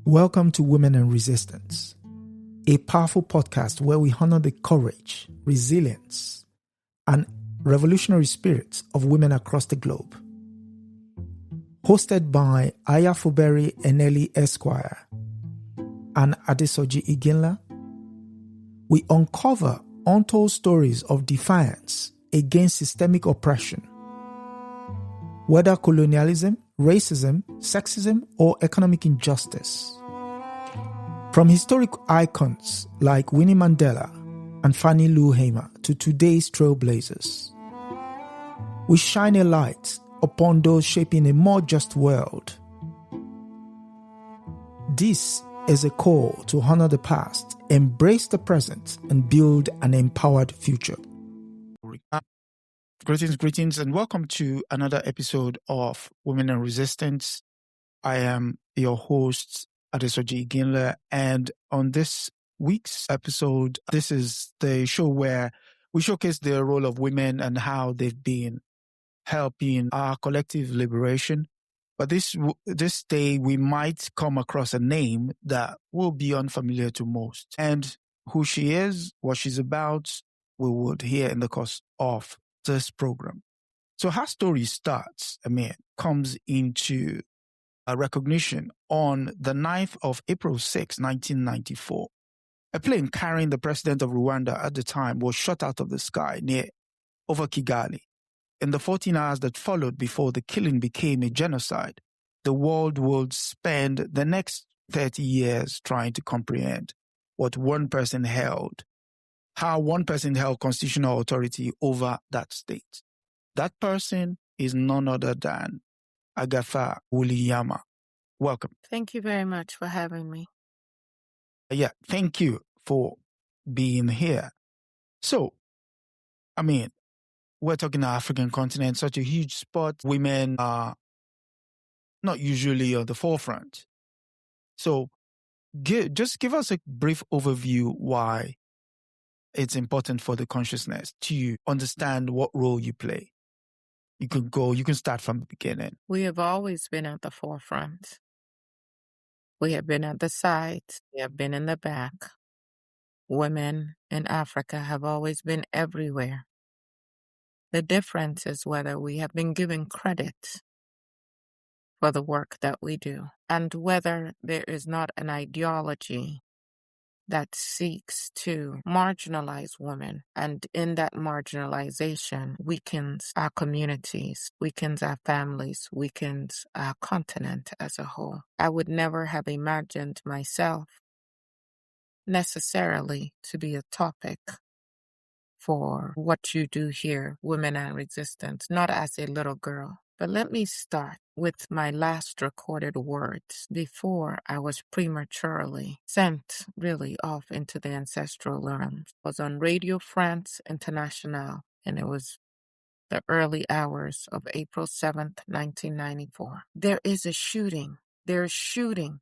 Welcome to Women and Resistance, a powerful podcast where we honor the courage, resilience, and revolutionary spirits of women across the globe. Hosted by Fubara Eneli Esquire and Adesoji Iginla, we uncover untold stories of defiance against systemic oppression, whether colonialism, racism, sexism, or economic injustice. From historic icons like Winnie Mandela and Fannie Lou Hamer to today's trailblazers, we shine a light upon those shaping a more just world. This is a call to honor the past, embrace the present, and build an empowered future. Greetings, and welcome to another episode of Women and Resistance. I am your host, Adesoji Iginla, and on this week's episode, this is the show where we showcase the role of women and how they've been helping our collective liberation. But this day, we might come across a name that will be unfamiliar to most. And who she is, what she's about, we would hear in the course of this program. So her story comes into a recognition on the 9th of April 6, 1994. A plane carrying the president of Rwanda at the time was shot out of the sky over Kigali. In the 14 hours that followed before the killing became a genocide, the world would spend the next 30 years trying to comprehend what one person held, how one person held constitutional authority over that state. That person is none other than Agathe Uwilingiyimana. Welcome. Thank you very much for having me. Thank you for being here. So, we're talking the African continent, such a huge spot. Women are not usually on the forefront. So, just give us a brief overview why it's important for the consciousness to understand what role you play. You can start from the beginning. We have always been at the forefront. We have been at the sides. We have been in the back. Women in Africa have always been everywhere. The difference is whether we have been given credit for the work that we do and whether there is not an ideology that seeks to marginalize women, and in that marginalization weakens our communities, weakens our families, weakens our continent as a whole. I would never have imagined myself necessarily to be a topic for what you do here, Women and Resistance, not as a little girl. But let me start with my last recorded words before I was prematurely sent really off into the ancestral realms. I was on Radio France International, and it was the early hours of April 7th, 1994. There is a shooting. There's shooting.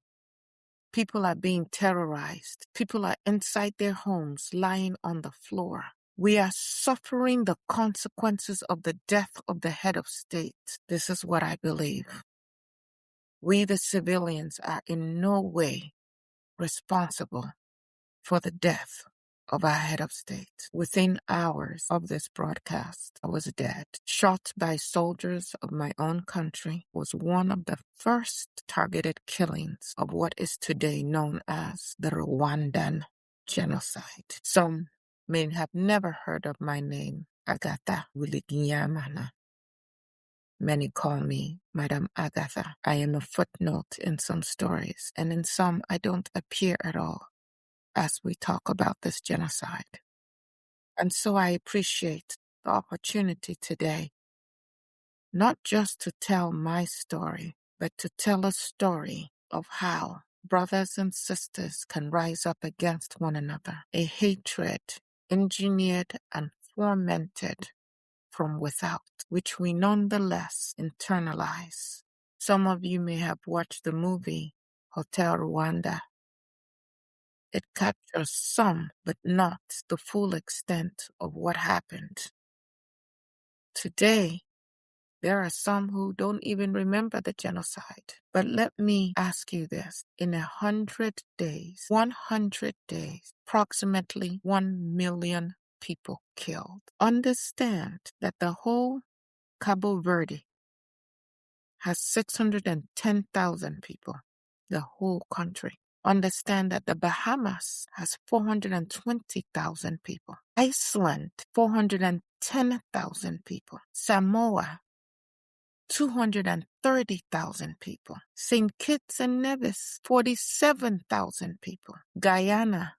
People are being terrorized. People are inside their homes, lying on the floor. We are suffering the consequences of the death of the head of state. This is what I believe. We, the civilians, are in no way responsible for the death of our head of state. Within hours of this broadcast, I was dead. Shot by soldiers of my own country was one of the first targeted killings of what is today known as the Rwandan genocide. Some may have never heard of my name, Agathe Uwilingiyimana. Many call me Madam Agatha. I am a footnote in some stories, and in some I don't appear at all as we talk about this genocide. And so I appreciate the opportunity today, not just to tell my story, but to tell a story of how brothers and sisters can rise up against one another. A hatred engineered and fomented from without, which we nonetheless internalize. Some of you may have watched the movie Hotel Rwanda. It captures some, but not the full extent of what happened. Today, There are some who don't even remember the genocide. But let me ask you this. In 100 days, approximately 1 million people killed. Understand that the whole Cabo Verde has 610,000 people, the whole country. Understand that the Bahamas has 420,000 people. Iceland, 410,000 people. Samoa, 230,000 people. St. Kitts and Nevis, 47,000 people. Guyana,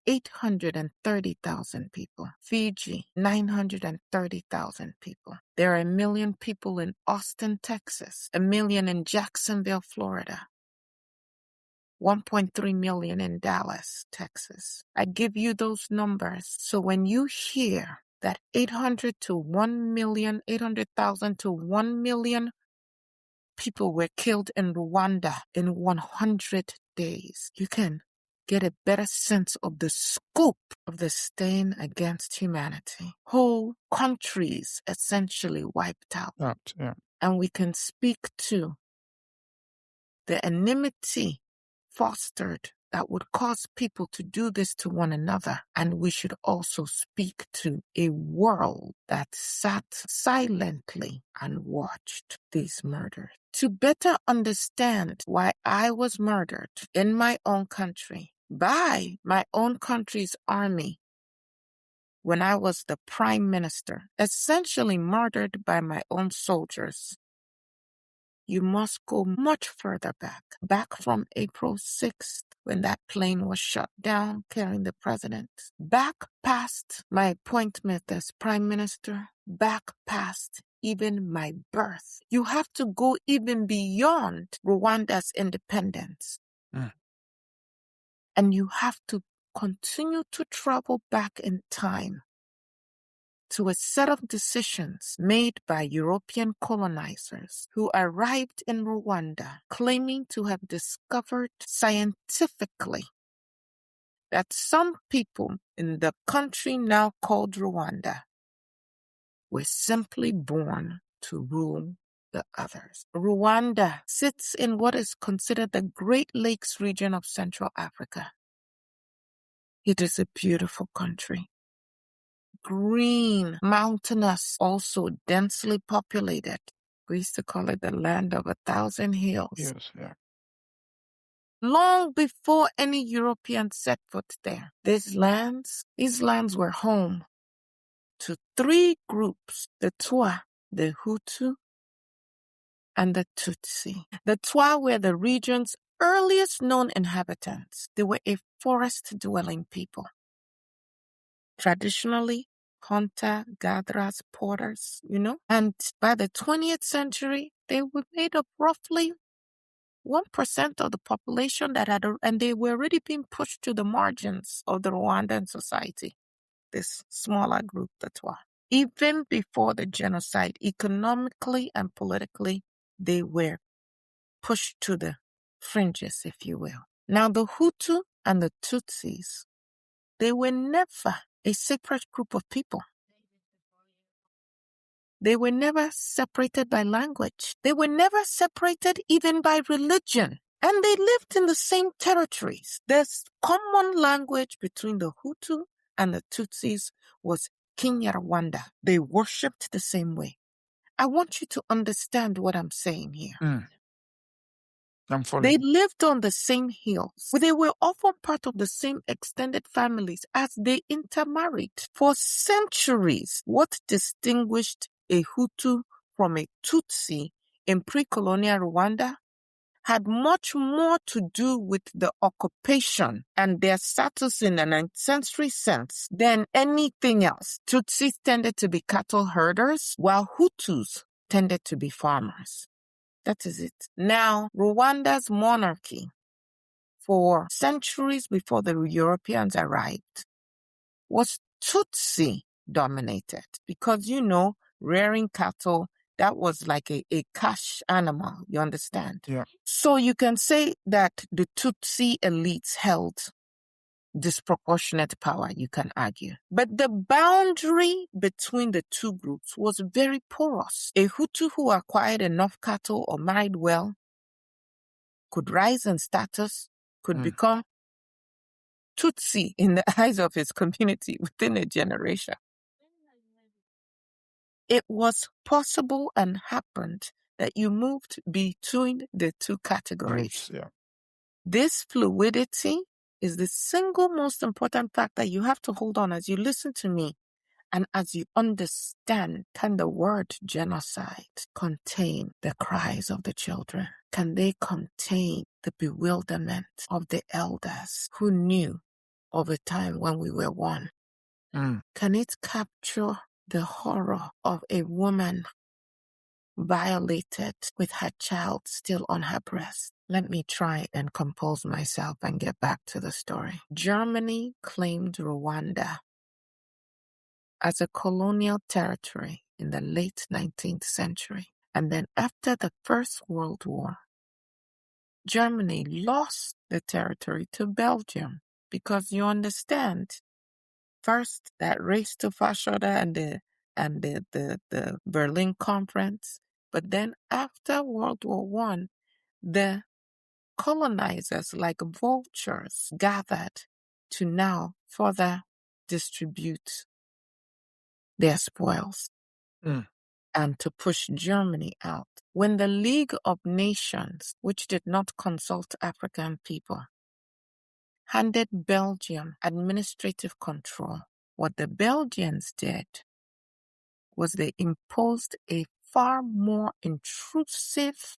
830,000 people. Fiji, 930,000 people. There are 1 million people in Austin, Texas. 1 million in Jacksonville, Florida. 1.3 million in Dallas, Texas. I give you those numbers. So when you hear that 800,000 to 1 million people were killed in Rwanda in 100 days, you can get a better sense of the scope of the stain against humanity. Whole countries essentially wiped out. Yeah. And we can speak to the enmity fostered that would cause people to do this to one another. And we should also speak to a world that sat silently and watched these murders. To better understand why I was murdered in my own country by my own country's army when I was the prime minister, essentially murdered by my own soldiers, you must go much further back from April 6th, when that plane was shot down carrying the president, back past my appointment as prime minister, back past even my birth. You have to go even beyond Rwanda's independence. And you have to continue to travel back in time to a set of decisions made by European colonizers who arrived in Rwanda claiming to have discovered scientifically that some people in the country now called Rwanda were simply born to rule the others. Rwanda sits in what is considered the Great Lakes region of Central Africa. It is a beautiful country. Green, mountainous, also densely populated. We used to call it the land of 1,000 hills. Yes, yeah. Long before any Europeans set foot there, these lands were home to 3 groups: the Twa, the Hutu, and the Tutsi. The Twa were the region's earliest known inhabitants. They were a forest-dwelling people. Traditionally, hunter, gatherers, porters, And by the 20th century, they were made up roughly 1% of the population and they were already being pushed to the margins of the Rwandan society. This smaller group, the Twa. Even before the genocide, economically and politically, they were pushed to the fringes, if you will. Now, the Hutu and the Tutsis, they were never a separate group of people. They were never separated by language. They were never separated even by religion. And they lived in the same territories. There's common language between the Hutu and the Tutsis was Kinyarwanda. They worshipped the same way. I want you to understand what I'm saying here. I'm following. They lived on the same hills. They were often part of the same extended families as they intermarried. For centuries, what distinguished a Hutu from a Tutsi in pre-colonial Rwanda had much more to do with the occupation and their status in an ancestry sense than anything else. Tutsis tended to be cattle herders, while Hutus tended to be farmers. That is it. Now, Rwanda's monarchy, for centuries before the Europeans arrived, was Tutsi dominated because, rearing cattle, that was like a cash animal, you understand? Yeah. So you can say that the Tutsi elites held disproportionate power, you can argue. But the boundary between the two groups was very porous. A Hutu who acquired enough cattle or married well could rise in status, could become Tutsi in the eyes of his community within a generation. It was possible and happened that you moved between the two categories. Yeah. This fluidity is the single most important fact that you have to hold on as you listen to me and as you understand. Can the word genocide contain the cries of the children? Can they contain the bewilderment of the elders who knew of a time when we were one? Can it capture the horror of a woman violated with her child still on her breast? Let me try and compose myself and get back to the story. Germany claimed Rwanda as a colonial territory in the late 19th century. And then after the First World War, Germany lost the territory to Belgium because you understand, first that race to Fashoda and the Berlin Conference, but then after World War I, the colonizers like vultures gathered to now further distribute their spoils and to push Germany out. When the League of Nations, which did not consult African people, handed Belgium administrative control, what the Belgians did was they imposed a far more intrusive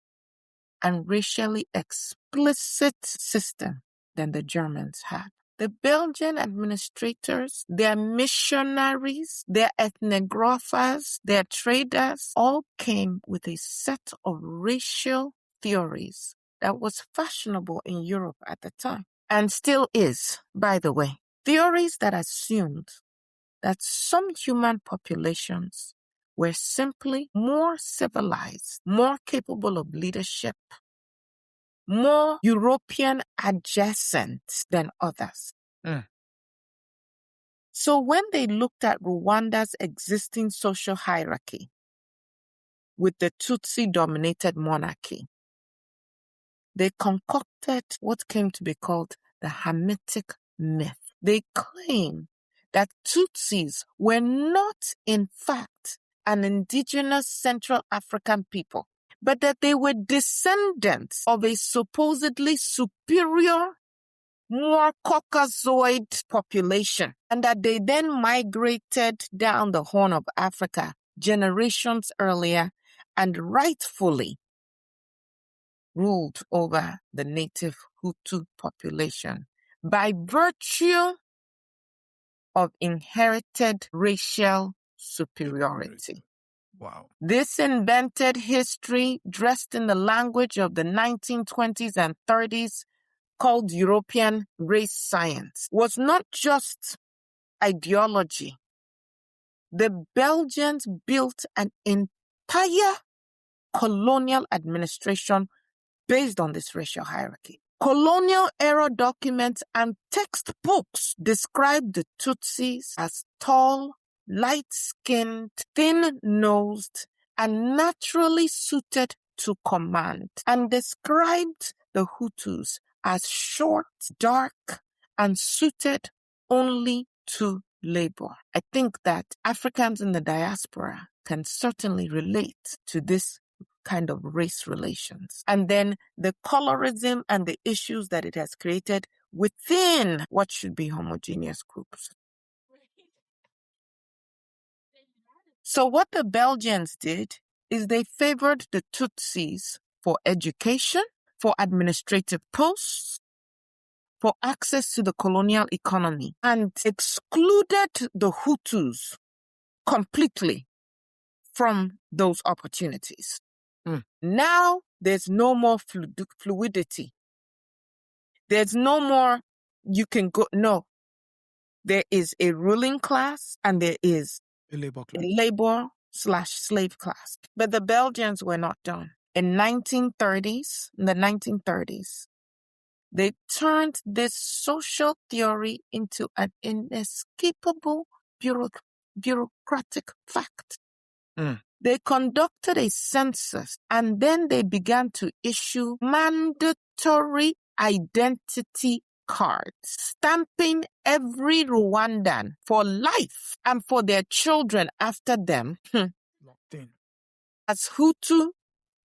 and racially explicit system than the Germans had. The Belgian administrators, their missionaries, their ethnographers, their traders, all came with a set of racial theories that was fashionable in Europe at the time, and still is, by the way. Theories that assumed that some human populations were simply more civilized, more capable of leadership, more European adjacent than others. So when they looked at Rwanda's existing social hierarchy with the Tutsi-dominated monarchy, they concocted what came to be called the Hamitic myth. They claim that Tutsis were not, in fact, an indigenous Central African people, but that they were descendants of a supposedly superior, more Caucasoid population, and that they then migrated down the Horn of Africa generations earlier and rightfully ruled over the native Hutu population by virtue of inherited racial superiority. Wow. This invented history, dressed in the language of the 1920s and 30s, called European race science, was not just ideology. The Belgians built an entire colonial administration based on this racial hierarchy. Colonial era documents and textbooks describe the Tutsis as tall, light-skinned, thin-nosed, and naturally suited to command, and described the Hutus as short, dark, and suited only to labor. I think that Africans in the diaspora can certainly relate to this kind of race relations. And then the colorism and the issues that it has created within what should be homogeneous groups. So what the Belgians did is they favored the Tutsis for education, for administrative posts, for access to the colonial economy, and excluded the Hutus completely from those opportunities. Now there's no more fluidity. There's no more you can go. No, there is a ruling class and there is A labor class. a labor/slave class. But the Belgians were not done. In the 1930s, They turned this social theory into an inescapable bureaucratic fact. They conducted a census and then they began to issue mandatory identity cards, stamping every Rwandan for life and for their children after them as Hutu,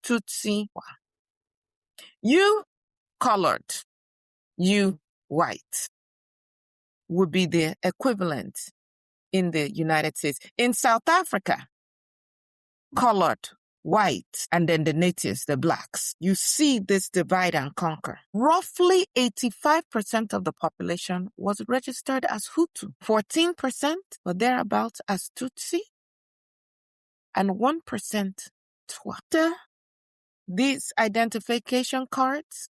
Tutsi. You colored, you white would be the equivalent in the United States. In South Africa, colored, white, and then the natives, the blacks. You see this divide and conquer. Roughly 85% of the population was registered as Hutu, 14% or thereabouts as Tutsi, and 1% Twa. These identification cards,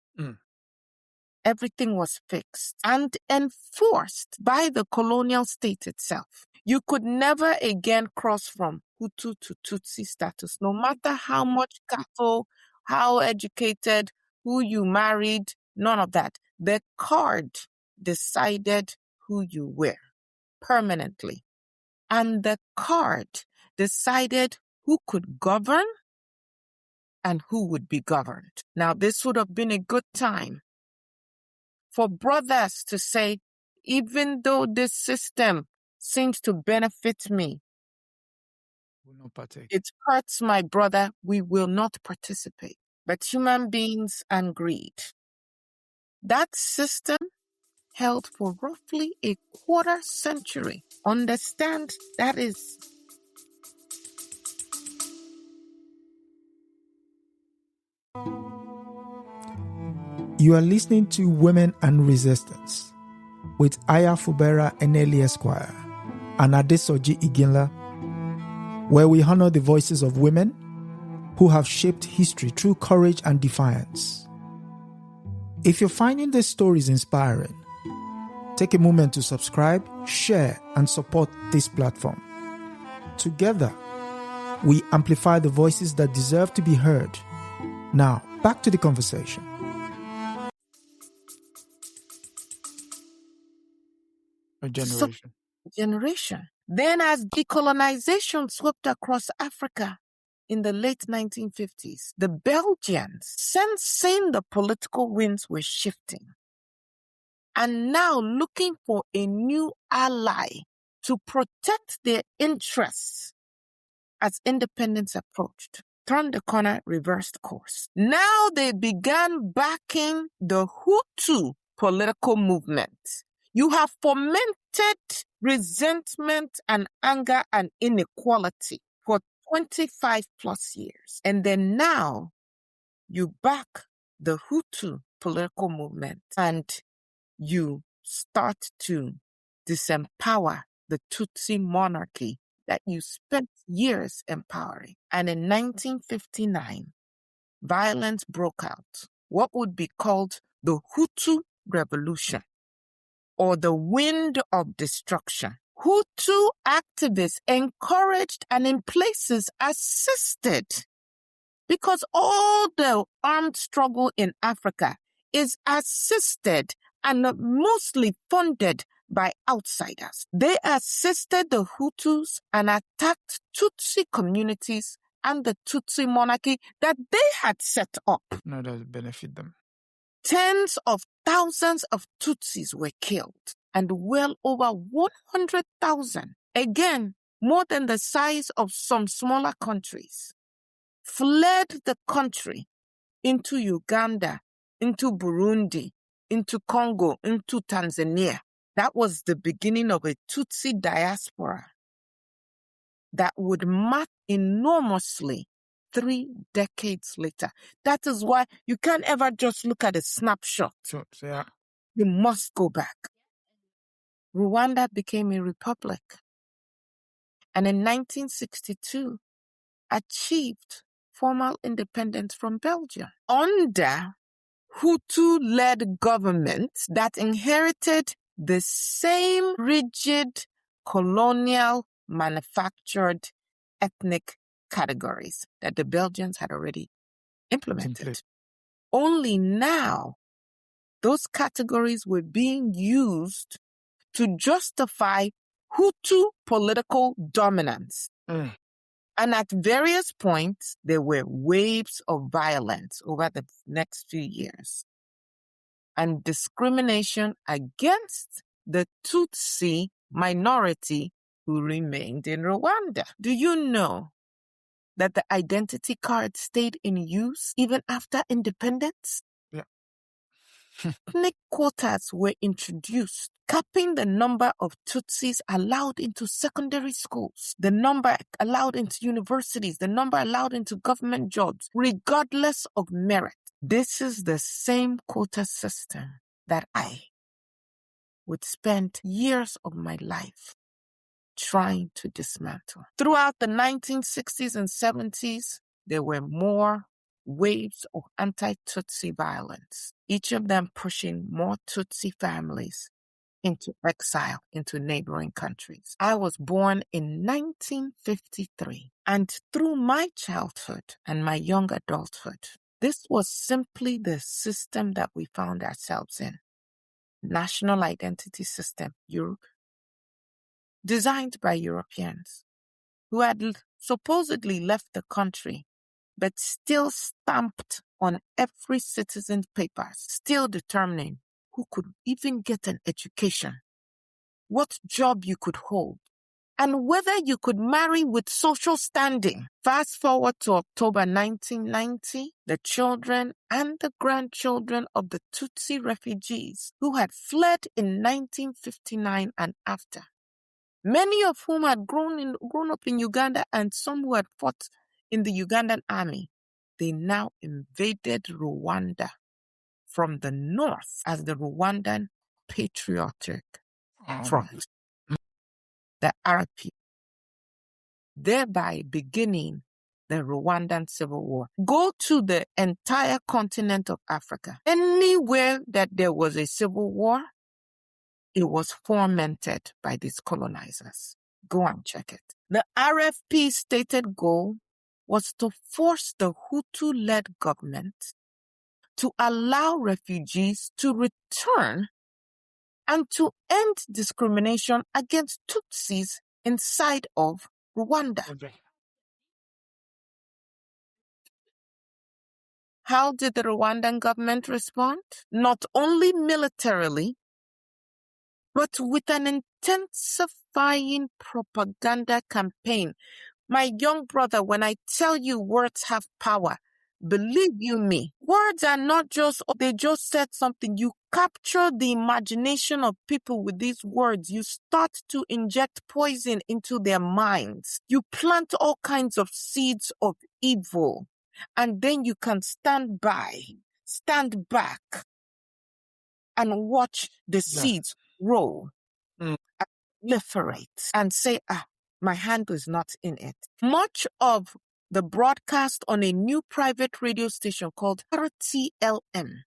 everything was fixed and enforced by the colonial state itself. You could never again cross from Hutu to Tutsi status, no matter how much cattle, how educated, who you married, none of that. The card decided who you were permanently. And the card decided who could govern and who would be governed. Now, this would have been a good time for brothers to say, even though this system seems to benefit me, will not partake. It hurts my brother, we will not participate. But human beings and greed. That system held for roughly a quarter century. Understand that is. You are listening to Women and Resistance with Fubara Eneli Esquire and Adesoji Iginla, where we honor the voices of women who have shaped history through courage and defiance. If you're finding these stories inspiring, take a moment to subscribe, share, and support this platform. Together, we amplify the voices that deserve to be heard. Now, back to the conversation. A generation. Then as decolonization swept across Africa in the late 1950s, the Belgians, sensing the political winds were shifting, and now looking for a new ally to protect their interests as independence approached, turned the corner, reversed course. Now they began backing the Hutu political movement. You have fomented resentment and anger and inequality for 25 plus years. And then now you back the Hutu political movement and you start to disempower the Tutsi monarchy that you spent years empowering. And in 1959, violence broke out, what would be called the Hutu Revolution, or the wind of destruction. Hutu activists encouraged and in places assisted, because all the armed struggle in Africa is assisted and mostly funded by outsiders. They assisted the Hutus and attacked Tutsi communities and the Tutsi monarchy that they had set up. No, that benefit them. Tens of thousands of Tutsis were killed, and well over 100,000, again, more than the size of some smaller countries, fled the country into Uganda, into Burundi, into Congo, into Tanzania. That was the beginning of a Tutsi diaspora that would matter enormously 3 decades later. That is why you can't ever just look at a snapshot. Sure, yeah. You must go back. Rwanda became a republic, and in 1962 achieved formal independence from Belgium under Hutu-led government that inherited the same rigid colonial manufactured ethnic categories that the Belgians had already implemented. Only now those categories were being used to justify Hutu political dominance. And at various points, there were waves of violence over the next few years and discrimination against the Tutsi minority who remained in Rwanda. Do you know that the identity card stayed in use even after independence? Yeah. Ethnic quotas were introduced, capping the number of Tutsis allowed into secondary schools, the number allowed into universities, the number allowed into government jobs, regardless of merit. This is the same quota system that I would spend years of my life trying to dismantle. Throughout the 1960s and 70s, there were more waves of anti-Tutsi violence, each of them pushing more Tutsi families into exile, into neighboring countries. I was born in 1953, and through my childhood and my young adulthood, this was simply the system that we found ourselves in. National identity system, Europe, designed by Europeans who had supposedly left the country, but still stamped on every citizen's papers, still determining who could even get an education, what job you could hold, and whether you could marry with social standing. Fast forward to October 1990, the children and the grandchildren of the Tutsi refugees who had fled in 1959 and after, many of whom had grown up in Uganda and some who had fought in the Ugandan army, they now invaded Rwanda from the north as the Rwandan Patriotic Front, the RP, thereby beginning the Rwandan Civil War. Go to the entire continent of Africa. Anywhere that there was a civil war, it was fomented by these colonizers. Go and check it. The RFP's stated goal was to force the Hutu-led government to allow refugees to return and to end discrimination against Tutsis inside of Rwanda. Okay. How did the Rwandan government respond? Not only militarily, but with an intensifying propaganda campaign. My young brother, when I tell you words have power, believe you me, words are not just, they just said something. You capture the imagination of people with these words. You start to inject poison into their minds. You plant all kinds of seeds of evil, and then you can stand back, and watch the seeds roll, proliferate, and say, my hand is not in it. Much of the broadcast on a new private radio station called RTLM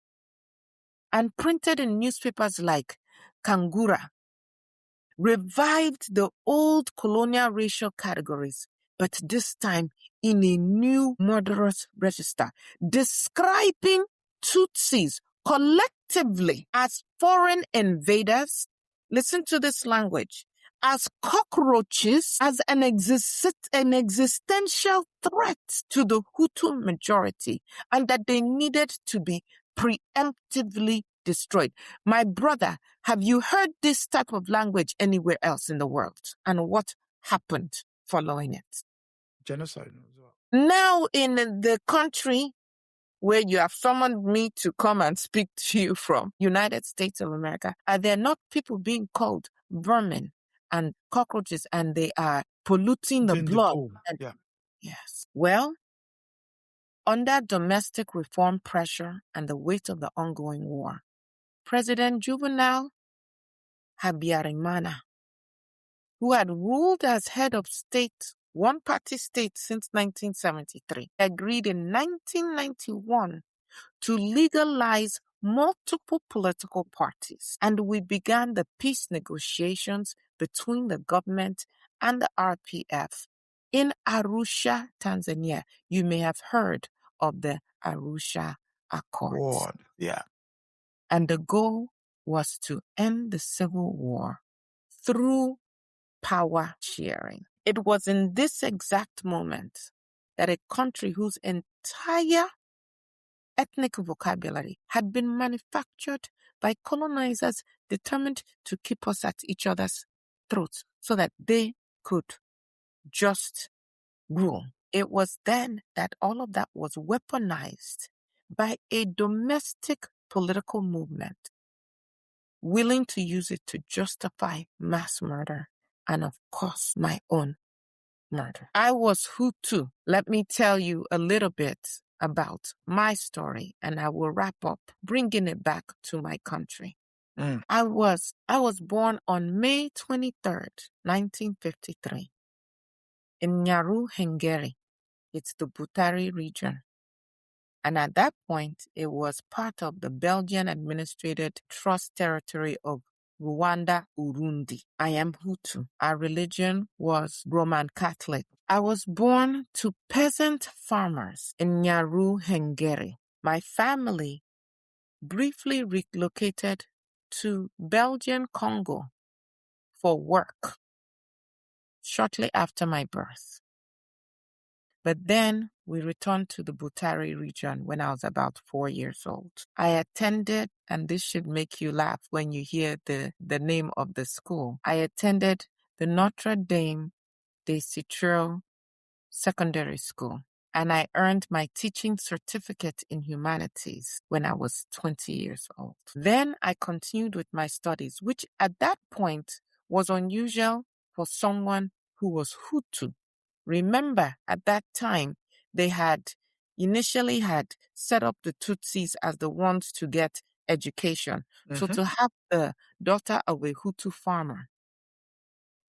and printed in newspapers like Kangura revived the old colonial racial categories, but this time in a new murderous register, describing Tutsis collectively as foreign invaders. Listen to this language. As cockroaches, as an existential threat to the Hutu majority, and that they needed to be preemptively destroyed. My brother, have you heard this type of language anywhere else in the world? And what happened following it? Genocide as well. Now in the country where you have summoned me to come and speak to you from, United States of America, are there not people being called vermin and cockroaches, and they are polluting the blood? Yeah. Yes. Well, under domestic reform pressure and the weight of the ongoing war, President Habyarimana, who had ruled as head of state, one-party state since 1973, agreed in 1991 to legalize multiple political parties, and we began the peace negotiations between the government and the RPF in Arusha, Tanzania. You may have heard of the Arusha Accords. Yeah. And the goal was to end the Civil War through power sharing. It was in this exact moment that a country whose entire ethnic vocabulary had been manufactured by colonizers determined to keep us at each other's throats so that they could just rule. It was then that all of that was weaponized by a domestic political movement willing to use it to justify mass murder and, of course, my own murder. I was Hutu. Let me tell you a little bit about my story, and I will wrap up bringing it back to my country. I was born on May 23rd, 1953 in Nyaru, Hengeri. It's the Butare region. And at that point, it was part of the Belgian-administrated trust territory of Rwanda, Urundi. I am Hutu. Our religion was Roman Catholic. I was born to peasant farmers in Nyaru, Hengeri. My family briefly relocated to Belgian Congo for work shortly after my birth. But then we returned to the Butare region when I was about 4 years old. I attended, and this should make you laugh when you hear the name of the school. I attended the Notre Dame de Citro Secondary School, and I earned my teaching certificate in humanities when I was 20 years old. Then I continued with my studies, which at that point was unusual for someone who was Hutu. Remember, at that time, they had initially set up the Tutsis as the ones to get education. So to have the daughter of a Hutu farmer.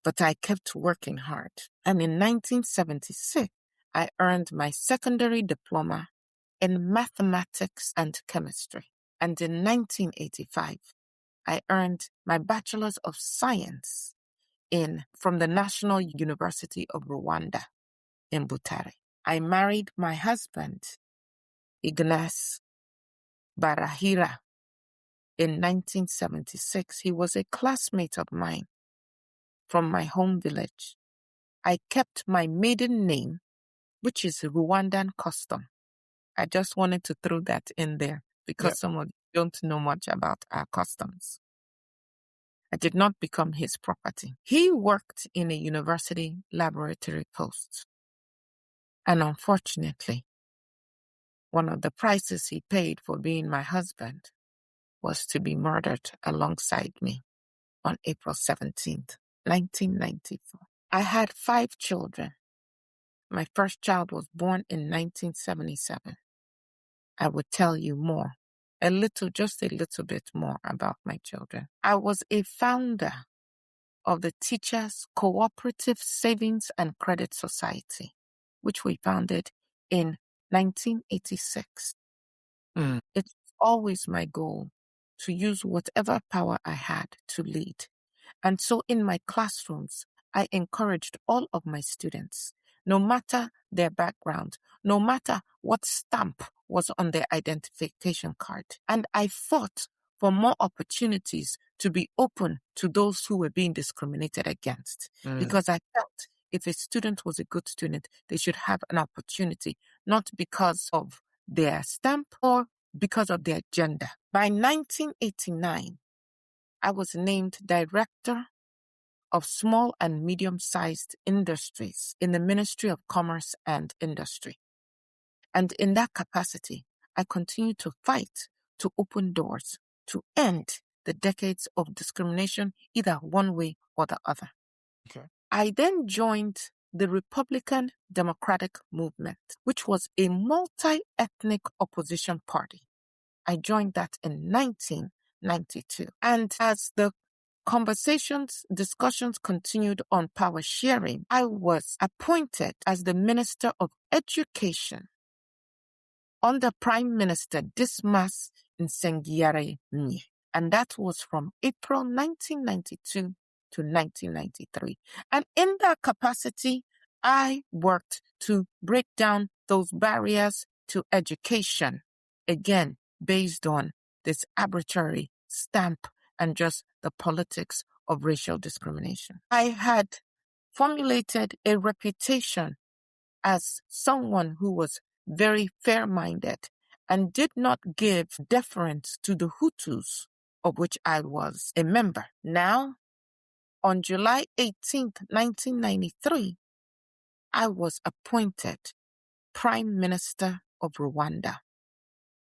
But I kept working hard. And in 1976, I earned my secondary diploma in mathematics and chemistry. And in 1985, I earned my Bachelor's of Science from the National University of Rwanda in Butare. I married my husband, Ignace Barahira, in 1976. He was a classmate of mine from my home village. I kept my maiden name, which is Rwandan custom. I just wanted to throw that in there because some of you don't know much about our customs. I did not become his property. He worked in a university laboratory post. And unfortunately, one of the prices he paid for being my husband was to be murdered alongside me on April 17th, 1994. I had 5 children. My first child was born in 1977. I would tell you more, just a little bit more about my children. I was a founder of the Teachers Cooperative Savings and Credit Society, which we founded in 1986. It's always my goal to use whatever power I had to lead. And so in my classrooms, I encouraged all of my students, no matter their background, no matter what stamp was on their identification card. And I fought for more opportunities to be open to those who were being discriminated against. Because I felt if a student was a good student, they should have an opportunity, not because of their stamp or because of their gender. By 1989, I was named Director of Small and Medium-Sized Industries in the Ministry of Commerce and Industry. And in that capacity, I continue to fight to open doors, to end the decades of discrimination, either one way or the other. Okay. I then joined the Republican Democratic Movement, which was a multi-ethnic opposition party. I joined that in 1992. And as the discussions continued on power sharing, I was appointed as the Minister of Education under Prime Minister Dismas Nsengiyaremye. And that was from April 1992 to 1993. And in that capacity, I worked to break down those barriers to education, again, based on this arbitrary stamp and just the politics of racial discrimination. I had formulated a reputation as someone who was very fair-minded and did not give deference to the Hutus, of which I was a member. Now, on July 18th, 1993, I was appointed Prime Minister of Rwanda,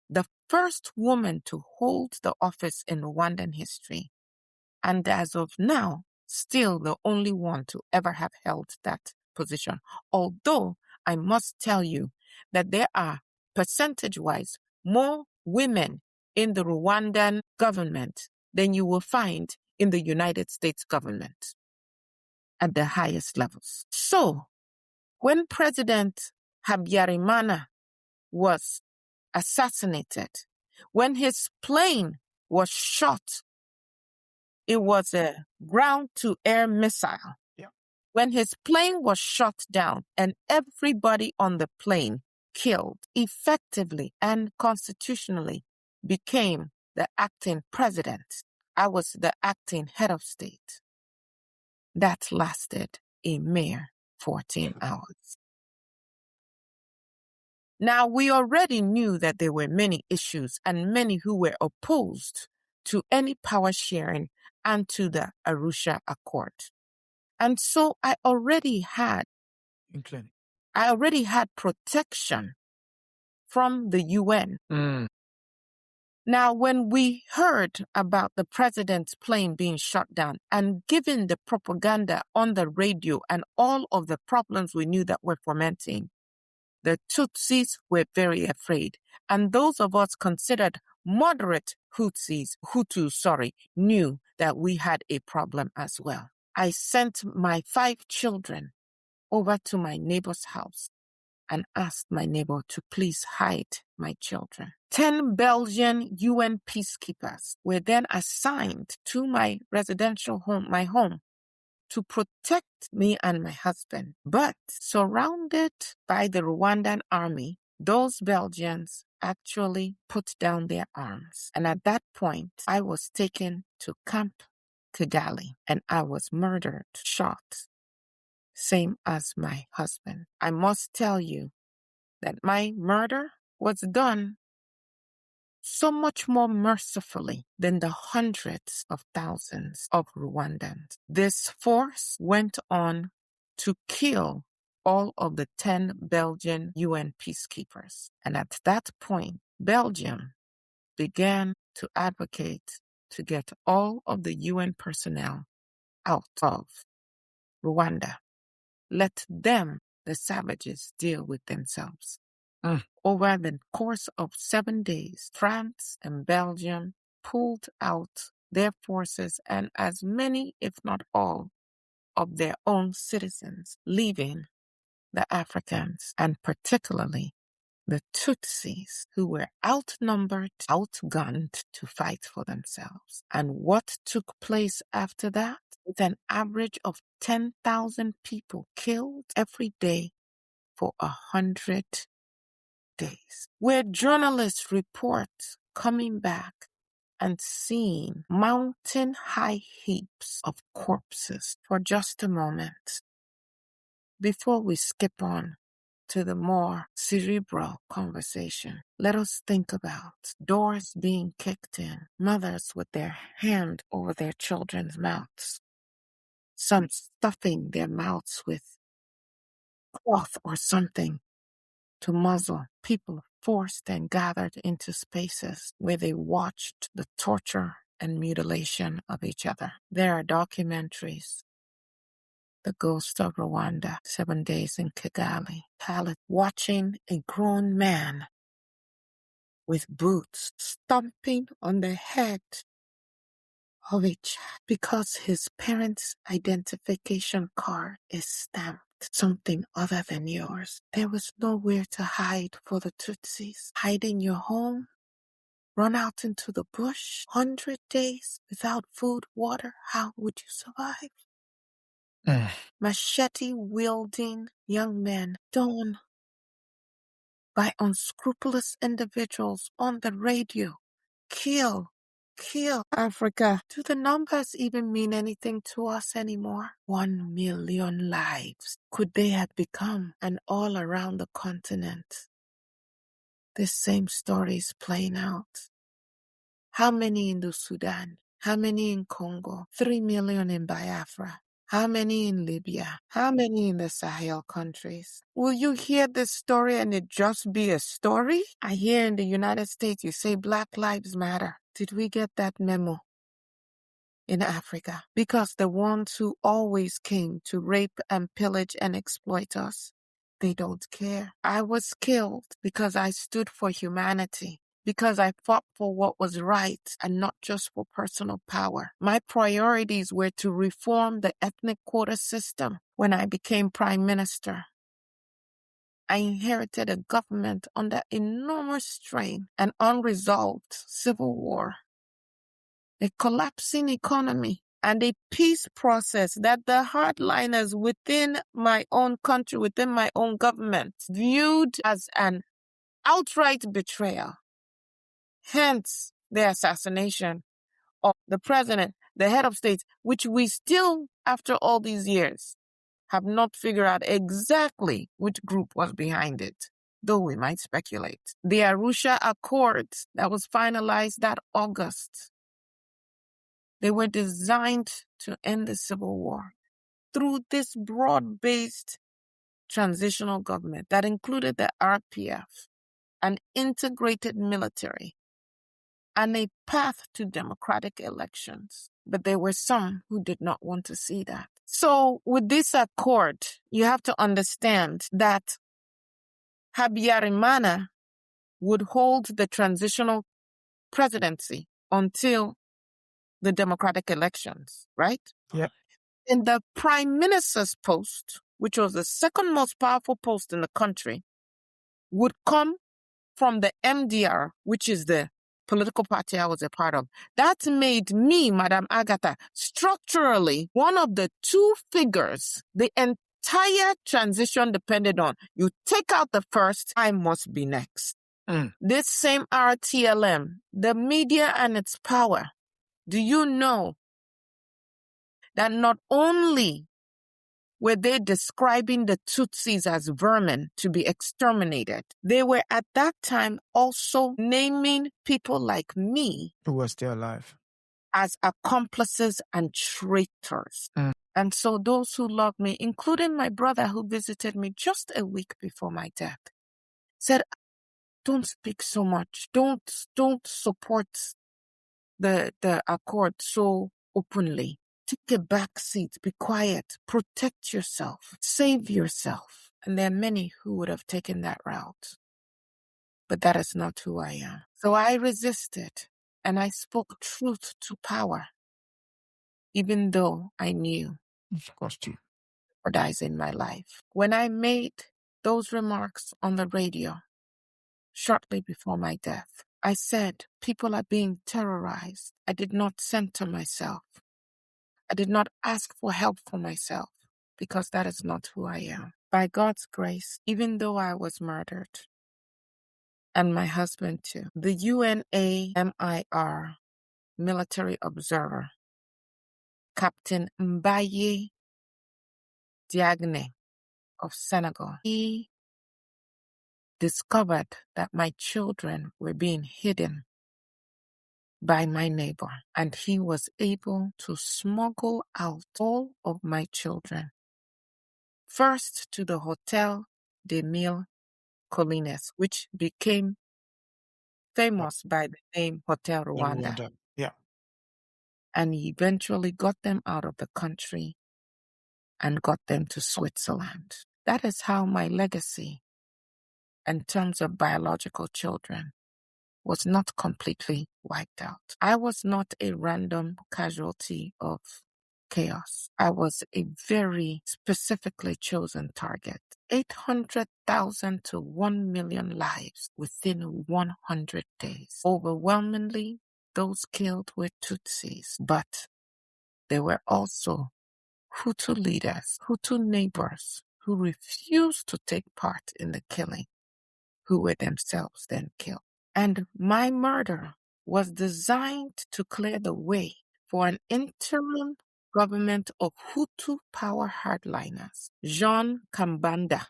the first woman to hold the office in Rwandan history, and as of now, still the only one to ever have held that position. Although I must tell you that there are, percentage-wise, more women in the Rwandan government than you will find in the United States government at the highest levels. So, when President Habyarimana was assassinated, when his plane was shot, it was a ground-to-air missile. Yeah. When his plane was shot down and everybody on the plane killed, effectively and constitutionally became the acting president. I was the acting head of state. That lasted a mere 14 hours. Now, we already knew that there were many issues and many who were opposed to any power sharing and to the Arusha Accord. And so I already had protection from the UN. Now, when we heard about the president's plane being shot down and given the propaganda on the radio and all of the problems we knew that were fermenting, the Tutsis were very afraid. And those of us considered moderate Hutus, knew that we had a problem as well. I sent my 5 children over to my neighbor's house and asked my neighbor to please hide my children. 10 Belgian UN peacekeepers were then assigned to my residential home, my home, to protect me and my husband. But surrounded by the Rwandan army, those Belgians actually put down their arms. And at that point, I was taken to Camp Kigali and I was murdered, shot, same as my husband. I must tell you that my murder was done so much more mercifully than the hundreds of thousands of Rwandans. This force went on to kill all of the 10 Belgian UN peacekeepers. And at that point, Belgium began to advocate to get all of the UN personnel out of Rwanda. Let them, the savages, deal with themselves. Over the course of 7 days, France and Belgium pulled out their forces and as many, if not all, of their own citizens, leaving the Africans and particularly the Tutsis, who were outnumbered, outgunned to fight for themselves. And what took place after that? With an average of 10,000 people killed every day for 100 days, where journalists report coming back and seeing mountain-high heaps of corpses. For just a moment, before we skip on to the more cerebral conversation, let us think about doors being kicked in, mothers with their hand over their children's mouths, some stuffing their mouths with cloth or something to muzzle, people forced and gathered into spaces where they watched the torture and mutilation of each other. There are documentaries. The Ghost of Rwanda, 7 Days in Kigali, watching a grown man with boots stomping on the head of a child because his parents' identification card is stamped something other than yours. There was nowhere to hide for the Tutsis. Hide in your home? Run out into the bush? 100 days without food, water? How would you survive? Machete-wielding young men done by unscrupulous individuals on the radio kill Africa. Do the numbers even mean anything to us anymore? 1 million lives. Could they have become? And all around the continent, this same story is playing out. How many in the Sudan? How many in Congo? 3 million in Biafra. How many in Libya? How many in the Sahel countries? Will you hear this story and it just be a story? I hear in the United States you say Black Lives Matter. Did we get that memo in Africa? Because the ones who always came to rape and pillage and exploit us, they don't care. I was killed because I stood for humanity, because I fought for what was right and not just for personal power. My priorities were to reform the ethnic quota system. When I became prime minister, I inherited a government under enormous strain, an unresolved civil war, a collapsing economy, and a peace process that the hardliners within my own country, within my own government, viewed as an outright betrayal. Hence, the assassination of the president, the head of state, which we still, after all these years, have not figured out exactly which group was behind it, though we might speculate. The Arusha Accords that was finalized that August, they were designed to end the civil war through this broad-based transitional government that included the RPF, an integrated military, and a path to democratic elections. But there were some who did not want to see that. So with this accord, you have to understand that Habyarimana would hold the transitional presidency until the democratic elections, right? Yeah. In the prime minister's post, which was the second most powerful post in the country, would come from the MDR, which is the political party I was a part of. That made me, Madam Agatha, structurally one of the two figures the entire transition depended on. You take out the first, I must be next. This same RTLM, the media and its power, do you know that not only were they describing the Tutsis as vermin to be exterminated, they were at that time also naming people like me Who was still alive as accomplices and traitors. And so those who love me, including my brother who visited me just a week before my death, said, don't speak so much. Don't support the accord so openly. Take a back seat, be quiet, protect yourself, save yourself. And there are many who would have taken that route. But that is not who I am. So I resisted and I spoke truth to power, even though I knew cost you. what dies in my life. When I made those remarks on the radio shortly before my death, I said, people are being terrorized. I did not center myself. I did not ask for help for myself because that is not who I am. By God's grace, even though I was murdered, and my husband too, the UNAMIR military observer, Captain Mbaye Diagne of Senegal, he discovered that my children were being hidden by my neighbor, and he was able to smuggle out all of my children, first to the Hotel des Mille Collines, which became famous by the name Hotel Rwanda. Yeah. And he eventually got them out of the country and got them to Switzerland. That is how my legacy, in terms of biological children, was not completely wiped out. I was not a random casualty of chaos. I was a very specifically chosen target. 800,000 to 1 million lives within 100 days. Overwhelmingly, those killed were Tutsis, but there were also Hutu leaders, Hutu neighbors who refused to take part in the killing, who were themselves then killed. And my murder was designed to clear the way for an interim government of Hutu power hardliners. Jean Kambanda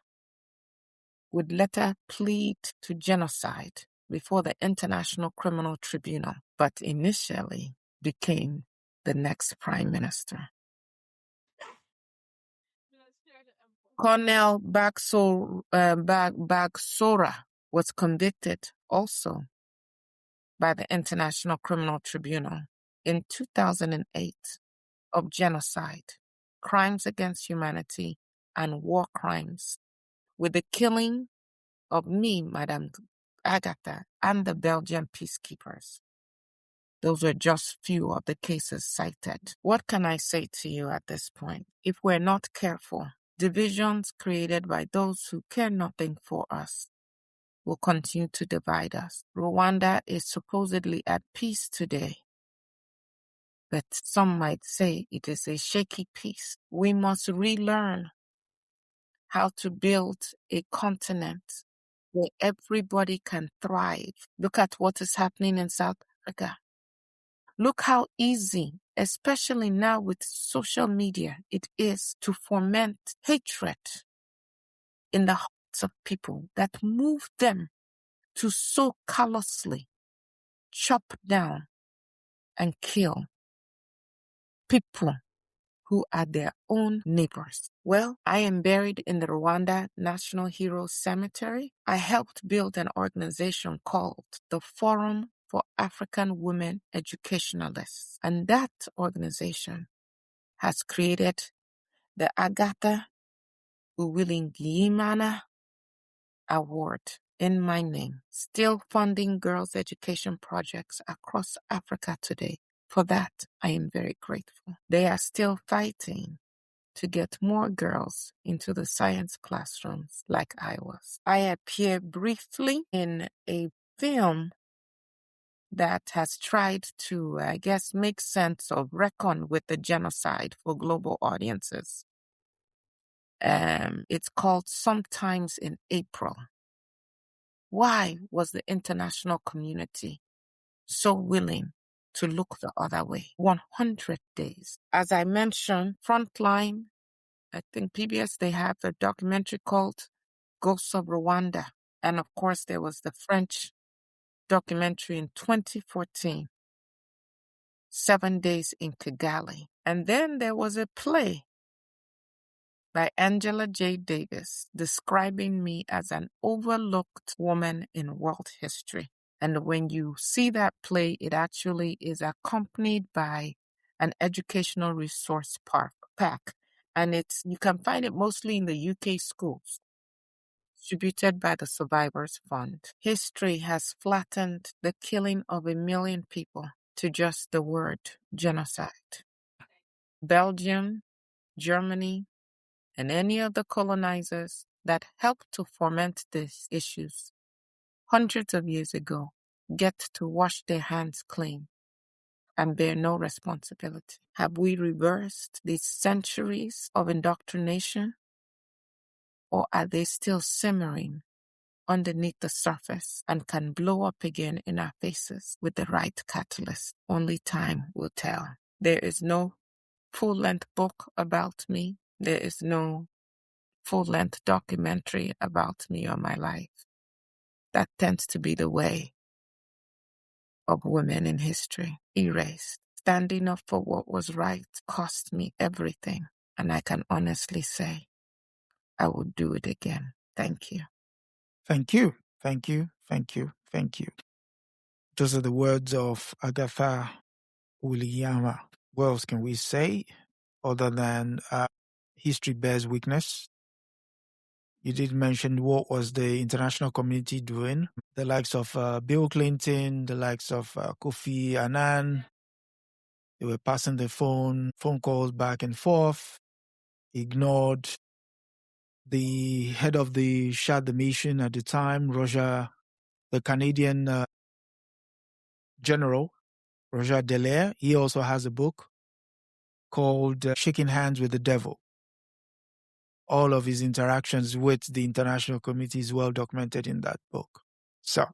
would later plead to genocide before the International Criminal Tribunal, but initially became the next prime minister. Colonel Bagsora was convicted also by the International Criminal Tribunal in 2008 of genocide, crimes against humanity, and war crimes, with the killing of me, Madame Agathe, and the Belgian peacekeepers. Those are just few of the cases cited. What can I say to you at this point? If we're not careful, divisions created by those who care nothing for us will continue to divide us. Rwanda is supposedly at peace today, but some might say it is a shaky peace. We must relearn how to build a continent where everybody can thrive. Look at what is happening in South Africa. Look how easy, especially now with social media, it is to foment hatred in the hearts of people that move them to so callously chop down and kill people who are their own neighbors. Well, I am buried in the Rwanda National Heroes Cemetery. I helped build an organization called the Forum for African Women Educationalists. And that organization has created the Agathe Uwilingiyimana Award in my name, still funding girls' education projects across Africa today. For that, I am very grateful. They are still fighting to get more girls into the science classrooms like I was. I appear briefly in a film that has tried to, make sense of reckon with the genocide for global audiences. It's called Sometimes in April. Why was the international community so willing to look the other way? 100 days. As I mentioned, Frontline, I think PBS, they have a documentary called Ghosts of Rwanda. And of course, there was the French documentary in 2014, 7 Days in Kigali. And then there was a play by Angela J. Davis describing me as an overlooked woman in world history. And when you see that play, it actually is accompanied by an educational resource pack. And you can find it mostly in the UK schools, distributed by the Survivors Fund. History has flattened the killing of 1 million people to just the word genocide. Belgium, Germany, and any of the colonizers that helped to foment these issues hundreds of years ago get to wash their hands clean and bear no responsibility. Have we reversed these centuries of indoctrination, or are they still simmering underneath the surface and can blow up again in our faces with the right catalyst? Only time will tell. There is no full-length book about me. There is no full-length documentary about me or my life. That tends to be the way of women in history. Erased. Standing up for what was right cost me everything. And I can honestly say, I would do it again. Thank you. Thank you. Thank you. Thank you. Thank you. Those are the words of Agathe Uwilingiyimana. What else can we say other than history bears witness? You did mention what was the international community doing. The likes of Bill Clinton, the likes of Kofi Annan. They were passing the phone calls back and forth, ignored the head of the Shah mission at the time, Roger, the Canadian general, Roger Dallaire. He also has a book called Shaking Hands with the Devil. All of his interactions with the international community is well documented in that book. So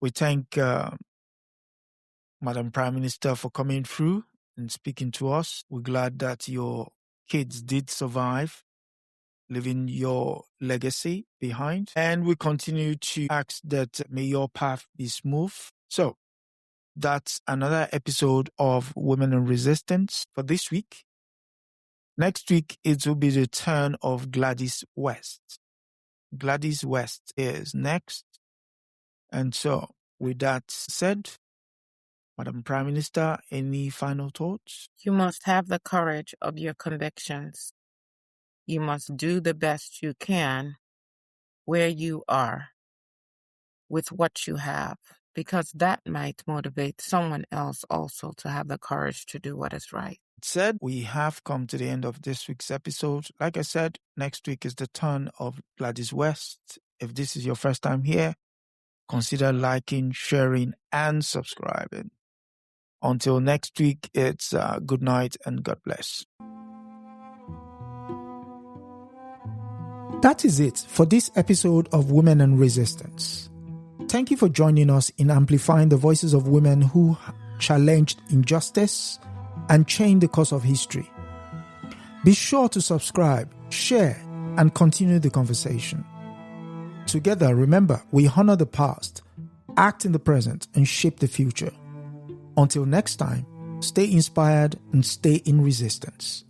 we thank Madam Prime Minister, for coming through and speaking to us. We're glad that your kids did survive, leaving your legacy behind. And we continue to ask that may your path be smooth. So that's another episode of Women in Resistance for this week. Next week, it will be the turn of Gladys West. Gladys West is next. And so, with that said, Madam Prime Minister, any final thoughts? You must have the courage of your convictions. You must do the best you can where you are with what you have, because that might motivate someone else also to have the courage to do what is right. Said, we have come to the end of this week's episode. Like I said, next week is the turn of Gladys West. If this is your first time here, consider liking, sharing, and subscribing. Until next week, it's good night and God bless. That is it for this episode of Women and Resistance. Thank you for joining us in amplifying the voices of women who challenged injustice and changed the course of history. Be sure to subscribe, share, and continue the conversation. Together, remember, we honor the past, act in the present, and shape the future. Until next time, stay inspired and stay in resistance.